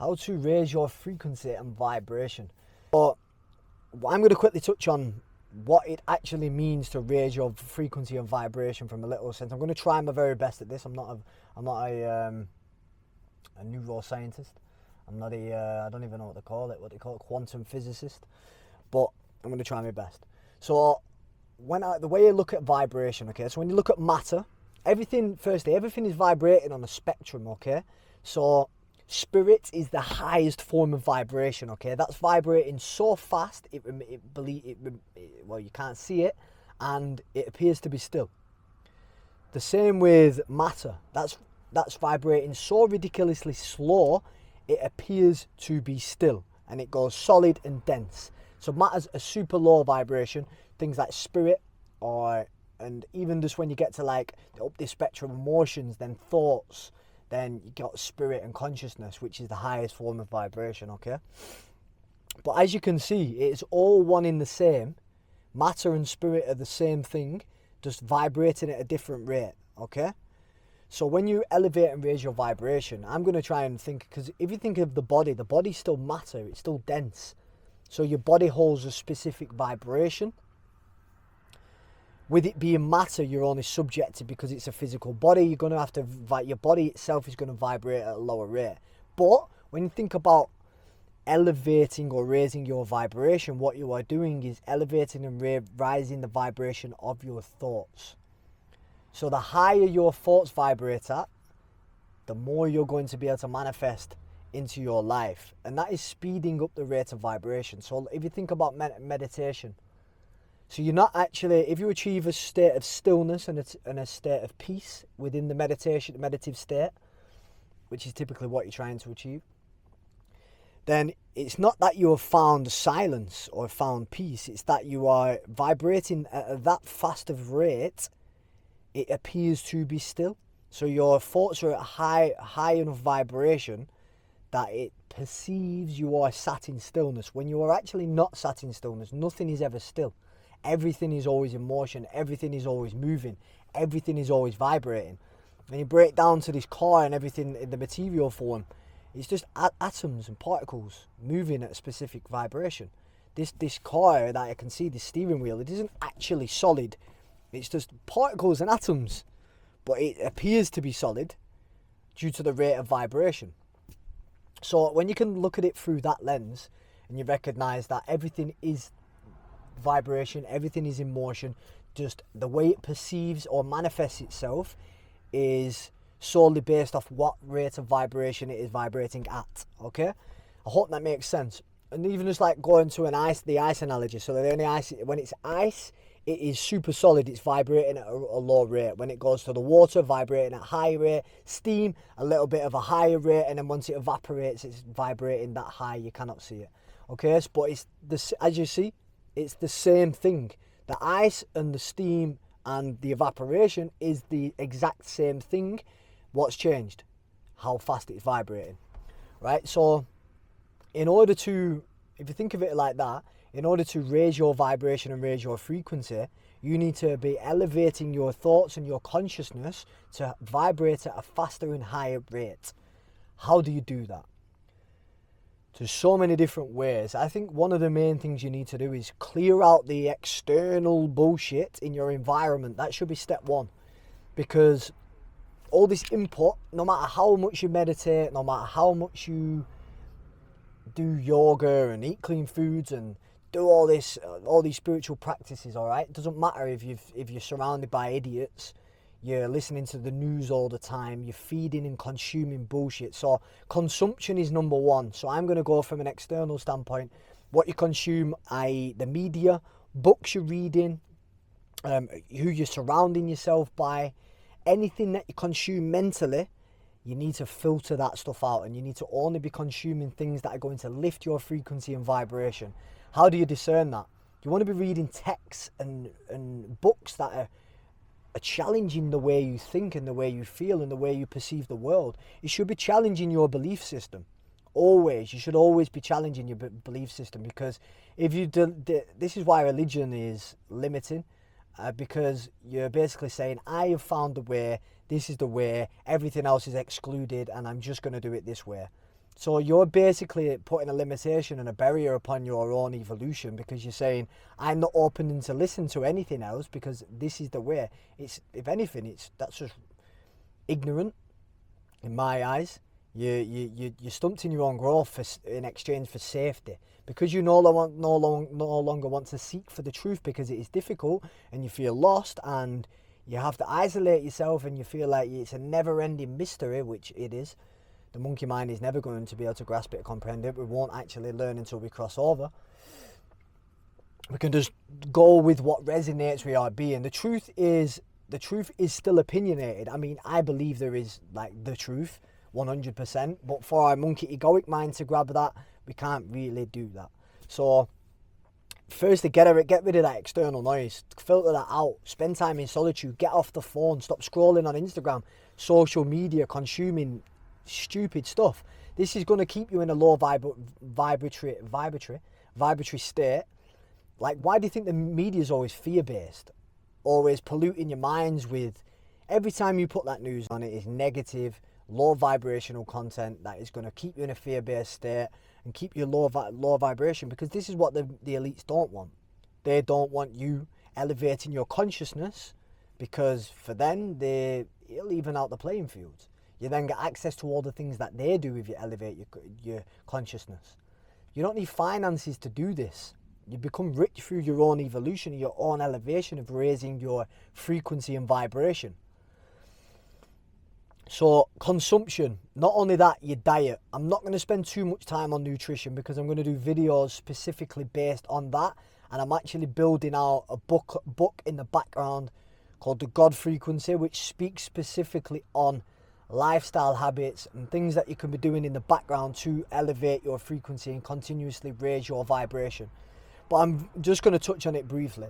how to raise your frequency and vibration. But I'm going to quickly touch on what it actually means to raise your frequency and vibration from a literal sense. I'm going to try my very best at this. I'm not a neuroscientist. I'm not I don't even know what they call it, quantum physicist. But I'm going to try my best. So the way you look at vibration, okay, so when you look at matter, everything is vibrating on a spectrum, okay? So spirit is the highest form of vibration, okay? That's vibrating so fast, well, you can't see it, and it appears to be still. The same with matter. That's vibrating so ridiculously slow, it appears to be still, and it goes solid and dense. So matter's a super low vibration. Things like spirit, and even just when you get to like up this spectrum of emotions, then thoughts, then you got spirit and consciousness, which is the highest form of vibration, okay? But as you can see, it's all one in the same. Matter and spirit are the same thing, just vibrating at a different rate, okay? So when you elevate and raise your vibration, I'm going to try and think, because if you think of the body's still matter, it's still dense. So your body holds a specific vibration. With it being matter, you're only subjected because it's a physical body. You're going to have to, your body itself is going to vibrate at a lower rate. But when you think about elevating or raising your vibration, what you are doing is elevating and rising the vibration of your thoughts. So the higher your thoughts vibrate at, the more you're going to be able to manifest into your life. And that is speeding up the rate of vibration. So if you think about meditation, so you're not actually, if you achieve a state of stillness and a state of peace within the meditative state, which is typically what you're trying to achieve, then it's not that you have found silence or found peace, it's that you are vibrating at that fast of rate, it appears to be still. So your thoughts are at high enough vibration that it perceives you are sat in stillness, when you are actually not sat in stillness. Nothing is ever still. Everything is always in motion, everything is always moving, everything is always vibrating. When you break down to this car and everything in the material form, it's just atoms and particles moving at a specific vibration. This car that I can see, this steering wheel, it isn't actually solid. It's just particles and atoms, but it appears to be solid due to the rate of vibration. So when you can look at it through that lens and you recognize that everything is vibration, everything is in motion, just the way it perceives or manifests itself is solely based off what rate of vibration it is vibrating at, okay? I hope that makes sense. And even just like going to the ice analogy, so when it's ice, it is super solid, it's vibrating at a low rate. When it goes to the water, vibrating at a high rate. Steam, a little bit of a higher rate, and then once it evaporates, it's vibrating that high, you cannot see it. Okay, but as you see, it's the same thing. The ice and the steam and the evaporation is the exact same thing. What's changed? How fast it's vibrating, right? So if you think of it like that, in order to raise your vibration and raise your frequency, you need to be elevating your thoughts and your consciousness to vibrate at a faster and higher rate. How do you do that? There's so many different ways. I think one of the main things you need to do is clear out the external bullshit in your environment. That should be step one. Because all this input, no matter how much you meditate, no matter how much you do yoga and eat clean foods and do all these spiritual practices, all right? It doesn't matter if you're surrounded by idiots, you're listening to the news all the time, you're feeding and consuming bullshit. So consumption is number one. So I'm going to go from an external standpoint. What you consume, i.e. the media, books you're reading, who you're surrounding yourself by, anything that you consume mentally, you need to filter that stuff out, and you need to only be consuming things that are going to lift your frequency and vibration. How do you discern that? You want to be reading texts and books that are challenging the way you think and the way you feel and the way you perceive the world. It should be challenging your belief system. Always. You should always be challenging your belief system, because if you do, this is why religion is limiting, because you're basically saying, I have found the way, this is the way, everything else is excluded, and I'm just going to do it this way. So you're basically putting a limitation and a barrier upon your own evolution, because you're saying, I'm not open to listen to anything else because this is the way. It's, if anything, that's just ignorant in my eyes. You're stunting your own growth in exchange for safety, because you no longer want to seek for the truth, because it is difficult and you feel lost and you have to isolate yourself, and you feel like it's a never-ending mystery, which it is. The monkey mind is never going to be able to grasp it or comprehend it. We won't actually learn until we cross over. We can just go with what resonates with our being. The truth is still opinionated. I mean, I believe there is like the truth, 100%. But for our monkey egoic mind to grab that, we can't really do that. So, firstly, get rid of that external noise. Filter that out. Spend time in solitude. Get off the phone. Stop scrolling on Instagram, social media, consuming stupid stuff. This is going to keep you in a low vibratory state. Like, why do you think the media is always fear-based, always polluting your minds with, every time you put that news on, it is negative, low vibrational content that is going to keep you in a fear-based state and keep you low vibration, because this is what the elites don't want. They don't want you elevating your consciousness, because for them, it'll even out the playing fields. You then get access to all the things that they do if you elevate your consciousness. You don't need finances to do this. You become rich through your own evolution, your own elevation of raising your frequency and vibration. So, consumption. Not only that, your diet. I'm not going to spend too much time on nutrition, because I'm going to do videos specifically based on that. And I'm actually building out a book in the background called The God Frequency, which speaks specifically on lifestyle habits and things that you can be doing in the background to elevate your frequency and continuously raise your vibration. But I'm just going to touch on it briefly.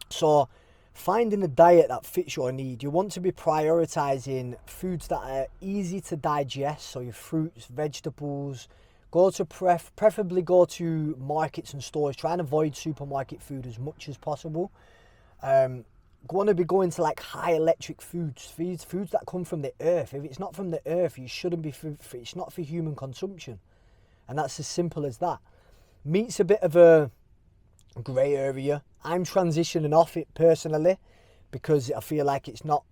So, finding a diet that fits your need. You want to be prioritizing foods that are easy to digest, so your fruits, vegetables. Preferably go to markets and stores. Try and avoid supermarket food as much as possible. Want to be going to like high electric foods that come from the earth. If it's not from the earth, you shouldn't be. It's not for human consumption, and that's as simple as that. Meat's a bit of a grey area. I'm transitioning off it personally, because I feel like it's not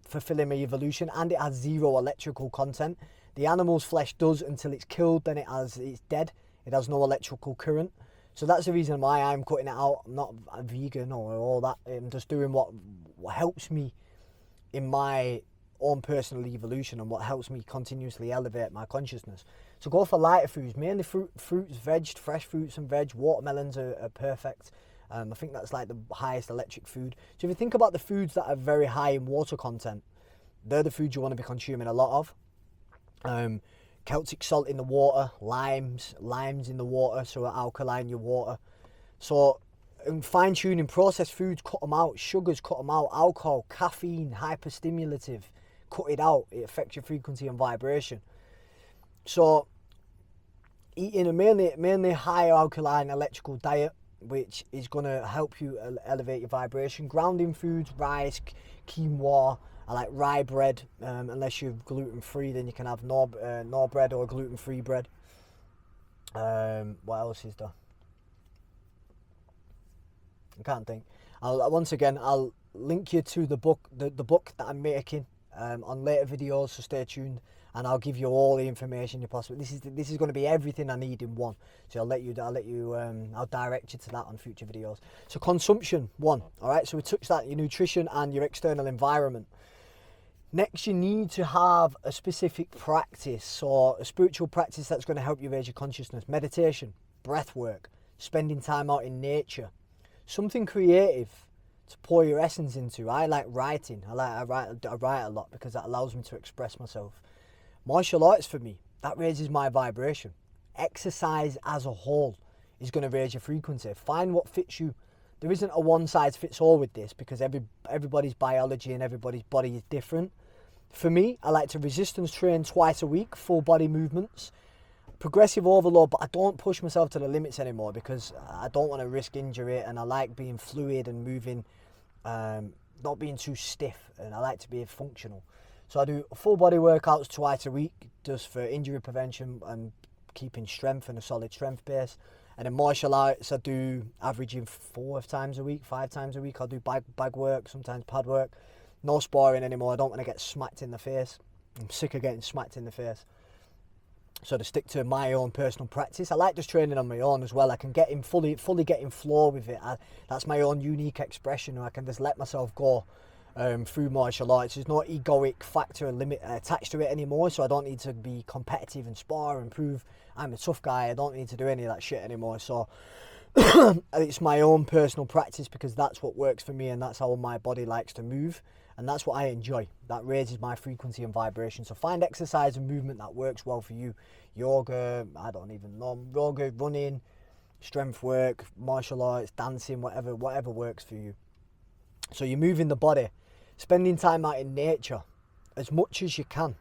fulfilling my evolution, and it has zero electrical content. The animal's flesh does until it's killed, then it's dead. It has no electrical current. So that's the reason why I'm cutting it out. I'm not a vegan or all that. I'm just doing what helps me in my own personal evolution, and what helps me continuously elevate my consciousness. So go for lighter foods, mainly fruits, fresh fruits and veg. Watermelons are perfect. I think that's like the highest electric food. So if you think about the foods that are very high in water content, they're the foods you want to be consuming a lot of. Celtic salt in the water, limes in the water, so alkaline your water. So fine-tuning processed foods, cut them out. Sugars, cut them out. Alcohol, caffeine, hyperstimulative, cut it out. It affects your frequency and vibration. So eating a mainly high alkaline electrical diet, which is going to help you elevate your vibration. Grounding foods, rice, quinoa. I like rye bread, unless you're gluten-free, then you can have no bread or gluten-free bread. What else is there? I can't think. I'll link you to the book that I'm making on later videos, so stay tuned, and I'll give you all the information you possibly. This is going to be everything I need in one. So I'll direct you to that on future videos. So consumption, 1. All right. So we touched that, your nutrition and your external environment. Next, you need to have a specific practice, or a spiritual practice that's going to help you raise your consciousness. Meditation, breath work, spending time out in nature. Something creative to pour your essence into. I like writing. I write a lot because that allows me to express myself. Martial arts for me, that raises my vibration. Exercise as a whole is going to raise your frequency. Find what fits you. There isn't a one-size-fits-all with this, because everybody's biology and everybody's body is different. For me, I like to resistance train twice a week, full body movements. Progressive overload, but I don't push myself to the limits anymore, because I don't want to risk injury, and I like being fluid and moving, not being too stiff, and I like to be functional. So I do full body workouts twice a week, just for injury prevention and keeping strength and a solid strength base. And then martial arts, I do averaging 5 times a week. I'll do bag work, sometimes pad work. No sparring anymore. I don't want to get smacked in the face. I'm sick of getting smacked in the face. So to stick to my own personal practice, I like just training on my own as well. I can get in fully get in flow with it. That's my own unique expression. I can just let myself go through martial arts. There's no egoic factor and limit attached to it anymore. So I don't need to be competitive and spar and prove I'm a tough guy. I don't need to do any of that shit anymore. So it's my own personal practice because that's what works for me and that's how my body likes to move. And that's what I enjoy. That raises my frequency and vibration. So find exercise and movement that works well for you. Yoga, I don't even know. Yoga, running, strength work, martial arts, dancing, whatever works for you. So you're moving the body. Spending time out in nature as much as you can.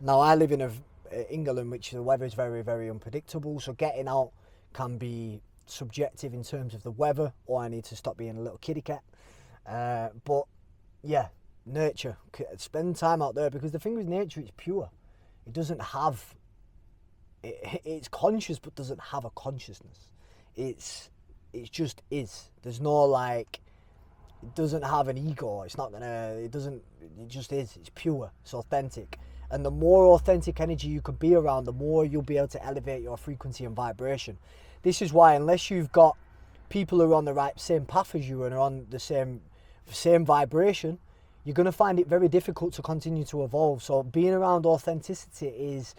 Now I live in England, which the weather is very, very unpredictable. So getting out can be subjective in terms of the weather, or I need to stop being a little kitty cat. But yeah, nature, spend time out there, because the thing with nature, it's pure. It doesn't have, it's conscious but doesn't have a consciousness. It just is. There's no like, it doesn't have an ego. It's not gonna, it just is. It's pure, it's authentic. And the more authentic energy you could be around, the more you'll be able to elevate your frequency and vibration. This is why, unless you've got people who are on the same path as you and are on the same vibration, you're going to find it very difficult to continue to evolve. So being around authenticity is,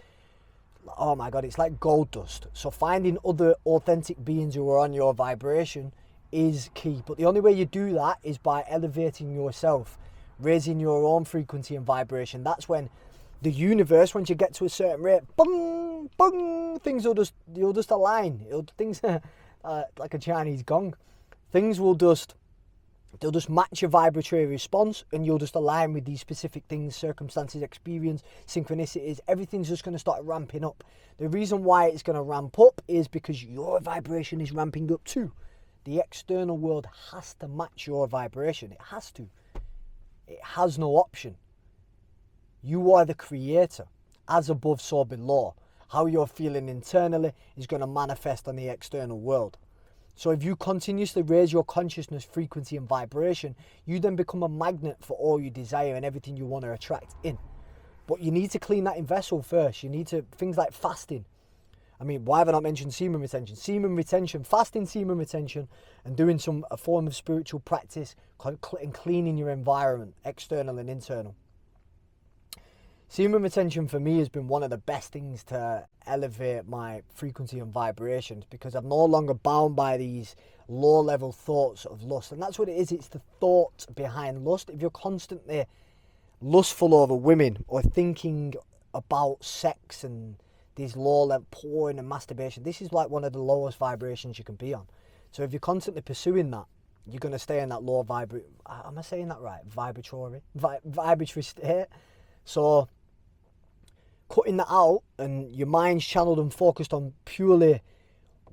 oh my God, it's like gold dust. So finding other authentic beings who are on your vibration is key. But the only way you do that is by elevating yourself, raising your own frequency and vibration. That's when the universe, once you get to a certain rate, boom, boom, you'll just align. Things like a Chinese gong. Things will they'll just match your vibratory response, and you'll just align with these specific things, circumstances, experience, synchronicities. Everything's just going to start ramping up. The reason why it's going to ramp up is because your vibration is ramping up too. The external world has to match your vibration. It has to. It has no option. You are the creator. As above, so below. How you're feeling internally is going to manifest on the external world. So if you continuously raise your consciousness, frequency and vibration, you then become a magnet for all you desire and everything you want to attract in. But you need to clean that in vessel first. You need to, things like fasting. I mean, why have I not mentioned semen retention? Semen retention, fasting, semen retention, and doing a form of spiritual practice and cleaning your environment, external and internal. Semen retention for me has been one of the best things to elevate my frequency and vibrations, because I'm no longer bound by these low-level thoughts of lust. And that's what it is. It's the thought behind lust. If you're constantly lustful over women or thinking about sex and these low-level porn and masturbation, this is like one of the lowest vibrations you can be on. So if you're constantly pursuing that, you're going to stay in that low am I saying that right? Vibratory state. So cutting that out and your mind's channeled and focused on purely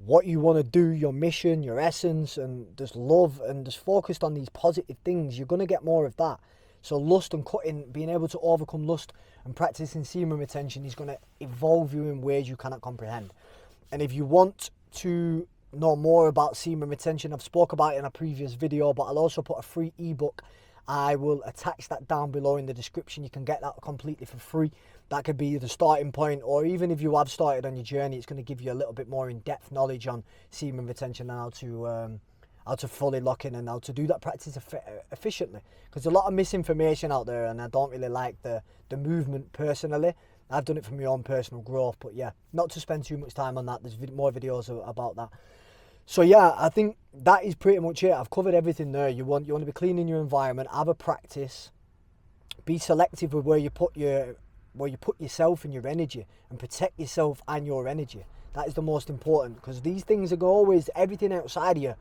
what you want to do, your mission, your essence, and just love, and just focused on these positive things, you're going to get more of that. So lust and cutting, being able to overcome lust and practicing semen retention is going to evolve you in ways you cannot comprehend. And if you want to know more about semen retention, I've spoke about it in a previous video, but I'll also put a free ebook. I will attach that down below in the description. You can get that completely for free. That could be the starting point, or even if you have started on your journey, it's going to give you a little bit more in-depth knowledge on semen retention and how to fully lock in and how to do that practice efficiently. Because there's a lot of misinformation out there, and I don't really like the movement personally. I've done it for my own personal growth, but yeah, not to spend too much time on that. There's more videos about that. So yeah, I think that is pretty much it. I've covered everything there. You want to be cleaning your environment, have a practice, be selective with where you put yourself and your energy, and protect yourself and your energy. That is the most important, because these things are always, everything outside of you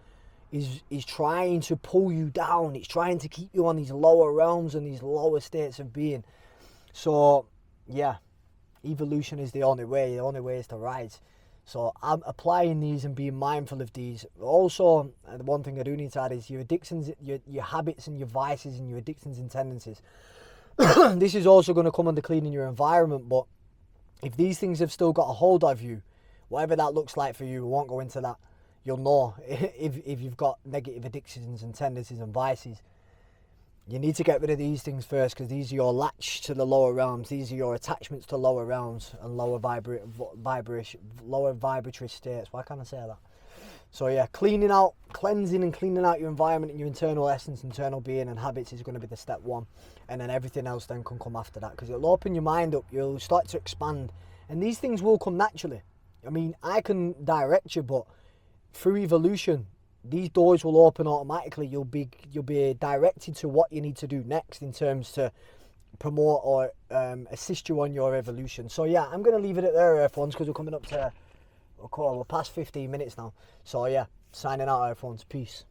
is trying to pull you down. It's trying to keep you on these lower realms and these lower states of being. So yeah, evolution is the only way. The only way is to rise. So I'm applying these and being mindful of these. Also, the one thing I do need to add is your addictions, your habits and your vices and your addictions and tendencies. This is also going to come under cleaning your environment, but if these things have still got a hold of you, whatever that looks like for you, we won't go into that. You'll know if you've got negative addictions and tendencies and vices. You need to get rid of these things first, because these are your latch to the lower realms. These are your attachments to lower realms and lower vibratory states. Why can't I say that? So yeah, cleansing and cleaning out your environment and your internal essence, internal being and habits is going to be the step one. And then everything else then can come after that, because it'll open your mind up. You'll start to expand. And these things will come naturally. I mean, I can direct you, but through evolution, these doors will open automatically. You'll be directed to what you need to do next in terms to promote or assist you on your evolution. So yeah, I'm going to leave it at there, Earthphones, because we're coming up to we're past 15 minutes now. So yeah, signing out, Earthphones. Peace.